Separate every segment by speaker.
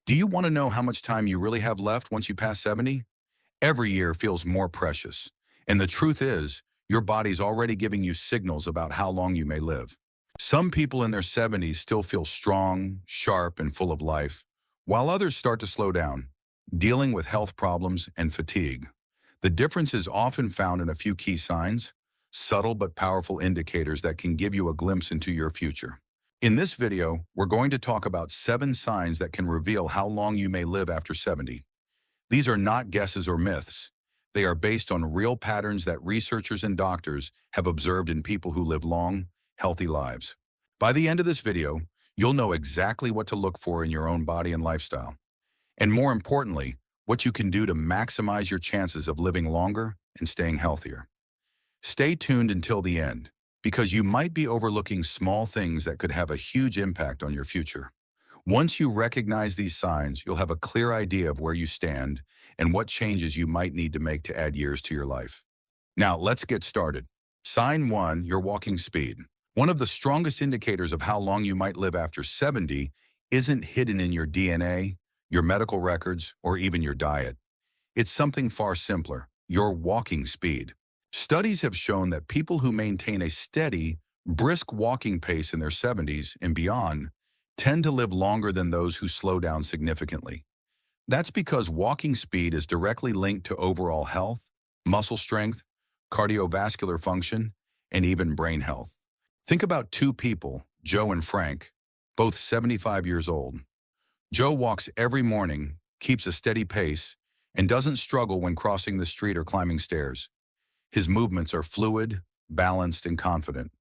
Speaker 1: Do you want to know how much time you really have left once you pass 70? Every year feels more precious. And the truth is, your body's already giving you signals about how long you may live. Some people in their 70s still feel strong, sharp, and full of life, while others start to slow down, dealing with health problems and fatigue. The difference is often found in a few key signs, subtle but powerful indicators that can give you a glimpse into your future. In this video, we're going to talk about 7 signs that can reveal how long you may live after 70. These are not guesses or myths. They are based on real patterns that researchers and doctors have observed in people who live long, healthy lives. By the end of this video, you'll know exactly what to look for in your own body and lifestyle. And more importantly, what you can do to maximize your chances of living longer and staying healthier. Stay tuned until the end, because you might be overlooking small things that could have a huge impact on your future. Once you recognize these signs, you'll have a clear idea of where you stand and what changes you might need to make to add years to your life. Now, let's get started. Sign 1, your walking speed. One of the strongest indicators of how long you might live after 70 isn't hidden in your DNA, your medical records, or even your diet. It's something far simpler, your walking speed. Studies have shown that people who maintain a steady, brisk walking pace in their 70s and beyond tend to live longer than those who slow down significantly. That's because walking speed is directly linked to overall health, muscle strength, cardiovascular function, and even brain health. Think about 2 people, Joe and Frank, both 75 years old. Joe walks every morning, keeps a steady pace, and doesn't struggle when crossing the street or climbing stairs. His movements are fluid, balanced, and confident.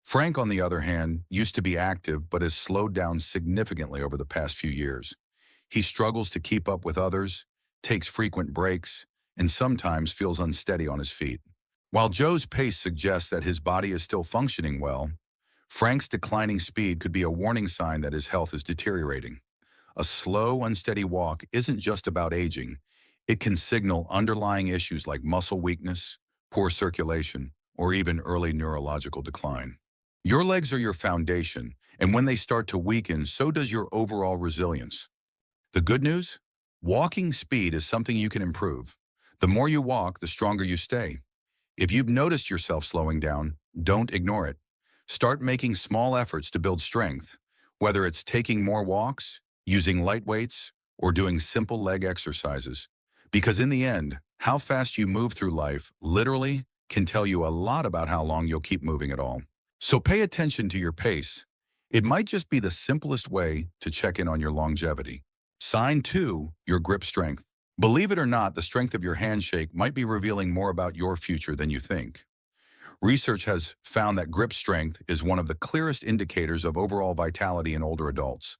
Speaker 1: Frank, on the other hand, used to be active but has slowed down significantly over the past few years. He struggles to keep up with others, takes frequent breaks, and sometimes feels unsteady on his feet. While Joe's pace suggests that his body is still functioning well, Frank's declining speed could be a warning sign that his health is deteriorating. A slow, unsteady walk isn't just about aging. It can signal underlying issues like muscle weakness, poor circulation, or even early neurological decline. Your legs are your foundation, and when they start to weaken, so does your overall resilience. The good news? Walking speed is something you can improve. The more you walk, the stronger you stay. If you've noticed yourself slowing down, don't ignore it. Start making small efforts to build strength, whether it's taking more walks, using light weights, or doing simple leg exercises. Because in the end, how fast you move through life literally can tell you a lot about how long you'll keep moving at all. So pay attention to your pace. It might just be the simplest way to check in on your longevity. Sign 2, your grip strength. Believe it or not, the strength of your handshake might be revealing more about your future than you think. Research has found that grip strength is one of the clearest indicators of overall vitality in older adults.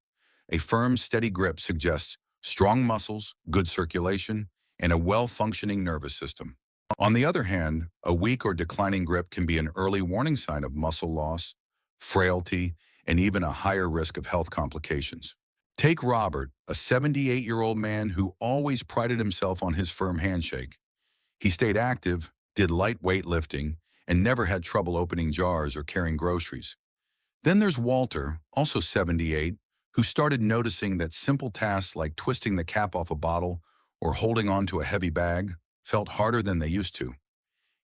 Speaker 1: A firm, steady grip suggests strong muscles, good circulation, and a well-functioning nervous system. On the other hand, a weak or declining grip can be an early warning sign of muscle loss, frailty, and even a higher risk of health complications. Take Robert, a 78-year-old man who always prided himself on his firm handshake. He stayed active, did light weightlifting, and never had trouble opening jars or carrying groceries. Then there's Walter, also 78, who started noticing that simple tasks like twisting the cap off a bottle or holding on to a heavy bag felt harder than they used to.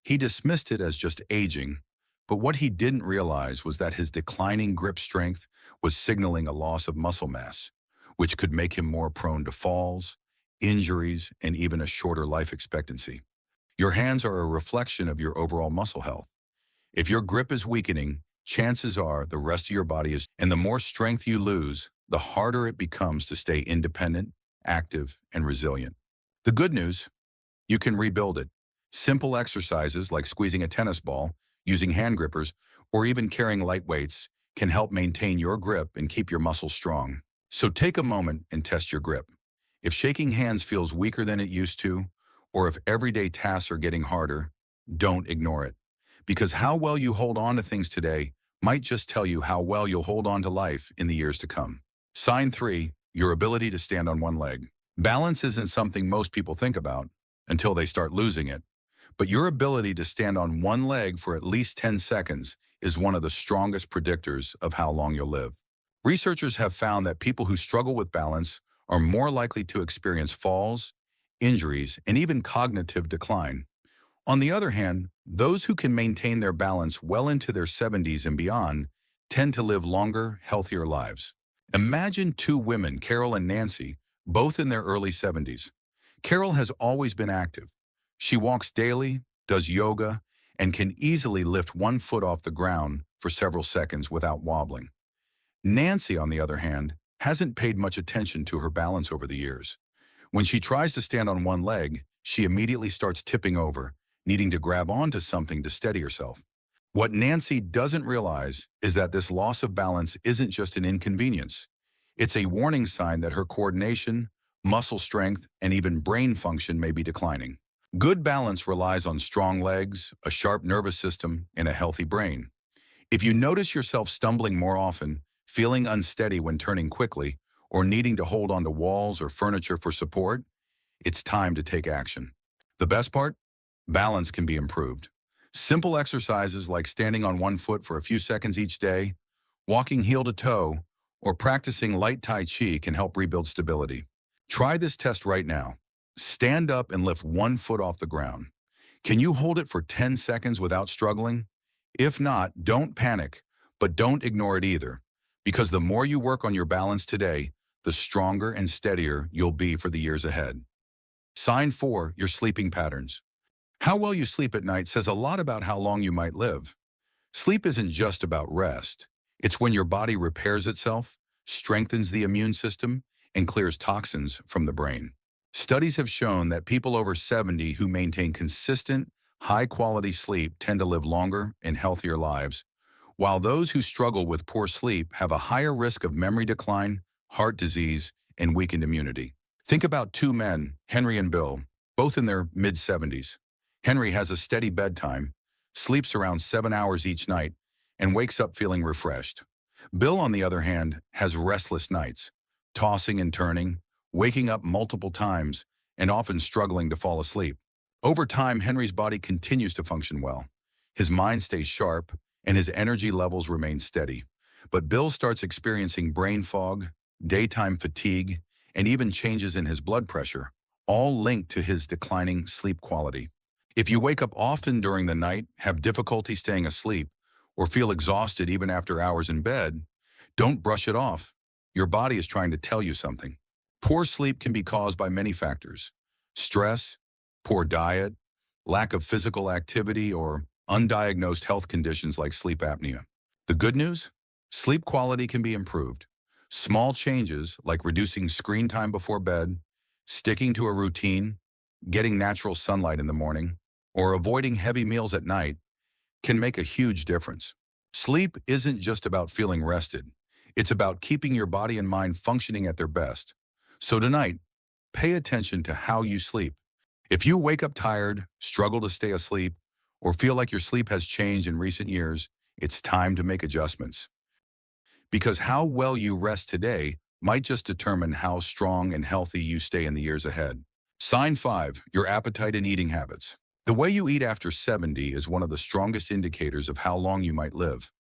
Speaker 1: He dismissed it as just aging, but what he didn't realize was that his declining grip strength was signaling a loss of muscle mass, which could make him more prone to falls, injuries, and even a shorter life expectancy. Your hands are a reflection of your overall muscle health. If your grip is weakening, chances are the rest of your body is, and the more strength you lose, the harder it becomes to stay independent, active, and resilient. The good news? You can rebuild it. Simple exercises like squeezing a tennis ball, using hand grippers, or even carrying light weights can help maintain your grip and keep your muscles strong. So take a moment and test your grip. If shaking hands feels weaker than it used to, or if everyday tasks are getting harder, don't ignore it. Because how well you hold on to things today might just tell you how well you'll hold on to life in the years to come. Sign 3, your ability to stand on one leg. Balance isn't something most people think about until they start losing it. But your ability to stand on one leg for at least 10 seconds is one of the strongest predictors of how long you'll live. Researchers have found that people who struggle with balance are more likely to experience falls, injuries, and even cognitive decline. On the other hand, those who can maintain their balance well into their 70s and beyond tend to live longer, healthier lives. Imagine two women, Carol and Nancy, both in their early 70s. Carol has always been active. She walks daily, does yoga, and can easily lift one foot off the ground for several seconds without wobbling. Nancy, on the other hand, hasn't paid much attention to her balance over the years. When she tries to stand on one leg, she immediately starts tipping over, needing to grab onto something to steady herself. What Nancy doesn't realize is that this loss of balance isn't just an inconvenience. It's a warning sign that her coordination, muscle strength, and even brain function may be declining. Good balance relies on strong legs, a sharp nervous system, and a healthy brain. If you notice yourself stumbling more often, feeling unsteady when turning quickly, or needing to hold onto walls or furniture for support, it's time to take action. The best part? Balance can be improved. Simple exercises like standing on one foot for a few seconds each day, walking heel to toe, or practicing light Tai Chi can help rebuild stability. Try this test right now. Stand up and lift one foot off the ground. Can you hold it for 10 seconds without struggling? If not, don't panic, but don't ignore it either, because the more you work on your balance today, the stronger and steadier you'll be for the years ahead. Sign 4, your sleeping patterns. How well you sleep at night says a lot about how long you might live. Sleep isn't just about rest. It's when your body repairs itself, strengthens the immune system, and clears toxins from the brain. Studies have shown that people over 70 who maintain consistent, high-quality sleep tend to live longer and healthier lives, while those who struggle with poor sleep have a higher risk of memory decline, heart disease, and weakened immunity. Think about two men, Henry and Bill, both in their mid-70s. Henry has a steady bedtime, sleeps around 7 hours each night, and wakes up feeling refreshed. Bill, on the other hand, has restless nights, tossing and turning, waking up multiple times, and often struggling to fall asleep. Over time, Henry's body continues to function well. His mind stays sharp, and his energy levels remain steady. But Bill starts experiencing brain fog, daytime fatigue, and even changes in his blood pressure, all linked to his declining sleep quality. If you wake up often during the night, have difficulty staying asleep, or feel exhausted even after hours in bed, don't brush it off. Your body is trying to tell you something. Poor sleep can be caused by many factors: stress, poor diet, lack of physical activity, or undiagnosed health conditions like sleep apnea. The good news? Sleep quality can be improved. Small changes like reducing screen time before bed, sticking to a routine, getting natural sunlight in the morning, or avoiding heavy meals at night can make a huge difference. Sleep isn't just about feeling rested. It's about keeping your body and mind functioning at their best. So tonight, pay attention to how you sleep. If you wake up tired, struggle to stay asleep, or feel like your sleep has changed in recent years, it's time to make adjustments. Because how well you rest today might just determine how strong and healthy you stay in the years ahead. Sign 5, your appetite and eating habits. The way you eat after 70 is one of the strongest indicators of how long you might live.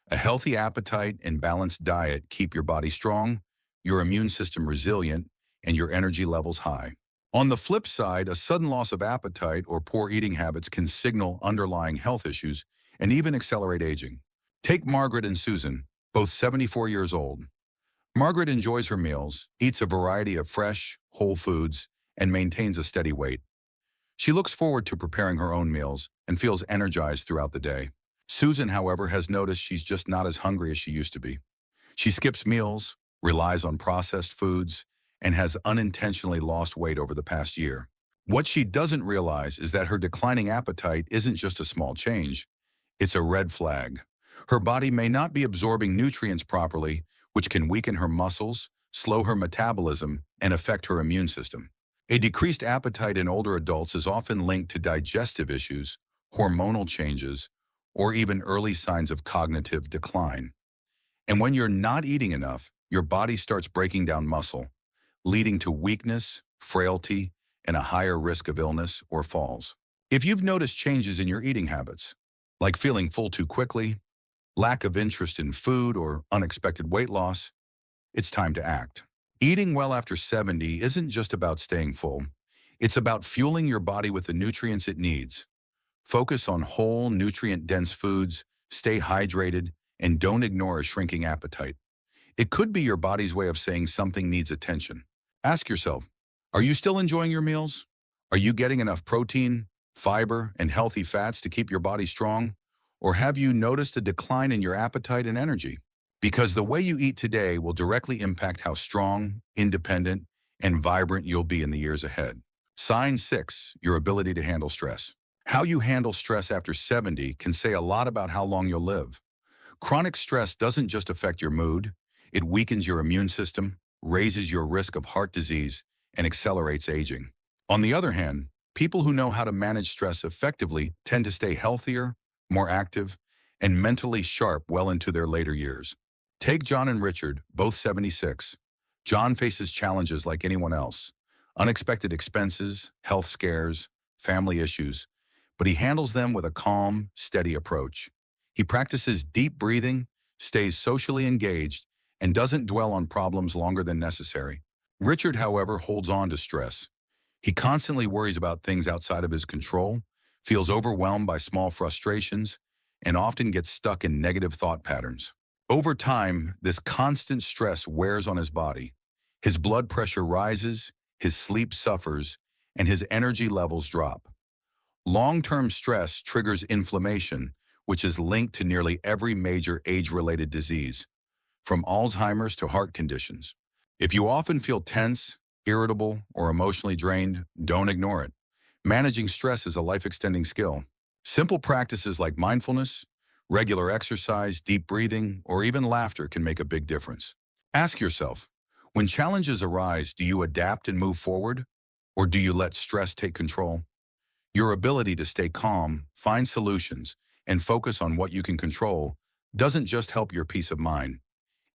Speaker 1: A healthy appetite and balanced diet keep your body strong, your immune system resilient, and your energy levels high. On the flip side, a sudden loss of appetite or poor eating habits can signal underlying health issues and even accelerate aging. Take Margaret and Susan, both 74 years old. Margaret enjoys her meals, eats a variety of fresh, whole foods, and maintains a steady weight. She looks forward to preparing her own meals and feels energized throughout the day. Susan, however, has noticed she's just not as hungry as she used to be. She skips meals, relies on processed foods, and has unintentionally lost weight over the past year. What she doesn't realize is that her declining appetite isn't just a small change, it's a red flag. Her body may not be absorbing nutrients properly, which can weaken her muscles, slow her metabolism, and affect her immune system. A decreased appetite in older adults is often linked to digestive issues, hormonal changes, or even early signs of cognitive decline. And when you're not eating enough, your body starts breaking down muscle, leading to weakness, frailty, and a higher risk of illness or falls. If you've noticed changes in your eating habits, like feeling full too quickly, lack of interest in food, or unexpected weight loss, it's time to act. Eating well after 70 isn't just about staying full. It's about fueling your body with the nutrients it needs. Focus on whole, nutrient-dense foods, stay hydrated, and don't ignore a shrinking appetite. It could be your body's way of saying something needs attention. Ask yourself, are you still enjoying your meals? Are you getting enough protein, fiber, and healthy fats to keep your body strong? Or have you noticed a decline in your appetite and energy? Because the way you eat today will directly impact how strong, independent, and vibrant you'll be in the years ahead. Sign 6, your ability to handle stress. How you handle stress after 70 can say a lot about how long you'll live. Chronic stress doesn't just affect your mood, it weakens your immune system, raises your risk of heart disease, and accelerates aging. On the other hand, people who know how to manage stress effectively tend to stay healthier, more active, and mentally sharp well into their later years. Take John and Richard, both 76. John faces challenges like anyone else. Unexpected expenses, health scares, family issues, but he handles them with a calm, steady approach. He practices deep breathing, stays socially engaged, and doesn't dwell on problems longer than necessary. Richard, however, holds on to stress. He constantly worries about things outside of his control, feels overwhelmed by small frustrations, and often gets stuck in negative thought patterns. Over time, this constant stress wears on his body. His blood pressure rises, his sleep suffers, and his energy levels drop. Long-term stress triggers inflammation, which is linked to nearly every major age-related disease, from Alzheimer's to heart conditions. If you often feel tense, irritable, or emotionally drained, don't ignore it. Managing stress is a life-extending skill. Simple practices like mindfulness, regular exercise, deep breathing, or even laughter can make a big difference. Ask yourself, when challenges arise, do you adapt and move forward, or do you let stress take control? Your ability to stay calm, find solutions, and focus on what you can control doesn't just help your peace of mind.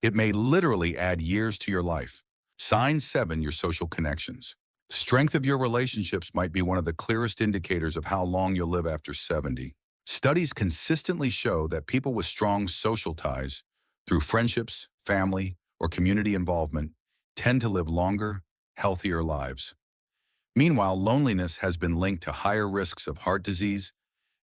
Speaker 1: It may literally add years to your life. Sign 7, your social connections. The strength of your relationships might be one of the clearest indicators of how long you'll live after 70. Studies consistently show that people with strong social ties, through friendships, family, or community involvement, tend to live longer, healthier lives. Meanwhile, loneliness has been linked to higher risks of heart disease,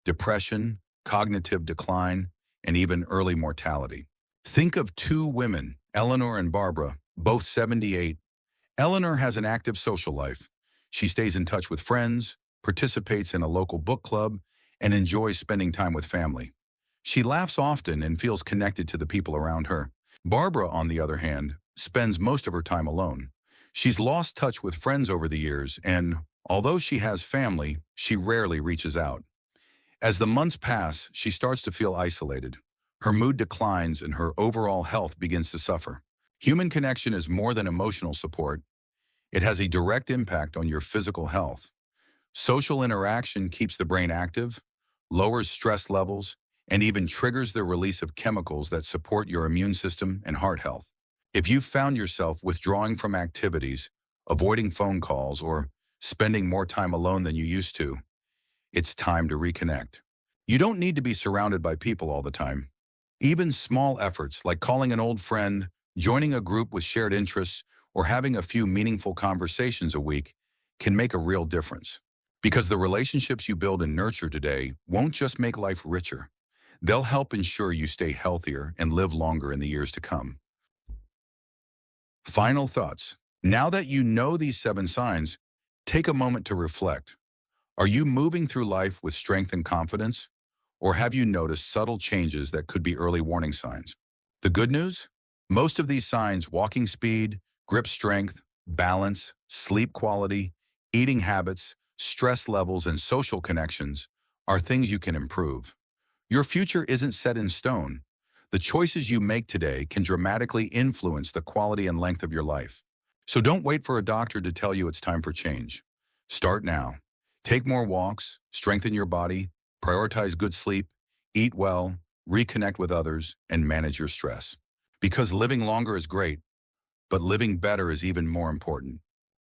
Speaker 1: depression, cognitive decline, and even early mortality. Think of two women, Eleanor and Barbara, both 78. Eleanor has an active social life. She stays in touch with friends, participates in a local book club, and enjoys spending time with family. She laughs often and feels connected to the people around her. Barbara, on the other hand, spends most of her time alone. She's lost touch with friends over the years, and although she has family, she rarely reaches out. As the months pass, she starts to feel isolated. Her mood declines and her overall health begins to suffer. Human connection is more than emotional support. It has a direct impact on your physical health. Social interaction keeps the brain active, lowers stress levels, and even triggers the release of chemicals that support your immune system and heart health. If you've found yourself withdrawing from activities, avoiding phone calls, or spending more time alone than you used to, it's time to reconnect. You don't need to be surrounded by people all the time. Even small efforts like calling an old friend, joining a group with shared interests, or having a few meaningful conversations a week can make a real difference. Because the relationships you build and nurture today won't just make life richer. They'll help ensure you stay healthier and live longer in the years to come. Final thoughts. Now that you know these 7 signs, take a moment to reflect. Are you moving through life with strength and confidence? Or have you noticed subtle changes that could be early warning signs? The good news? Most of these signs, walking speed, grip strength, balance, sleep quality, eating habits, stress levels, and social connections, are things you can improve. Your future isn't set in stone. The choices you make today can dramatically influence the quality and length of your life. So don't wait for a doctor to tell you it's time for change. Start now. Take more walks, strengthen your body, prioritize good sleep, eat well, reconnect with others, and manage your stress. Because living longer is great, but living better is even more important.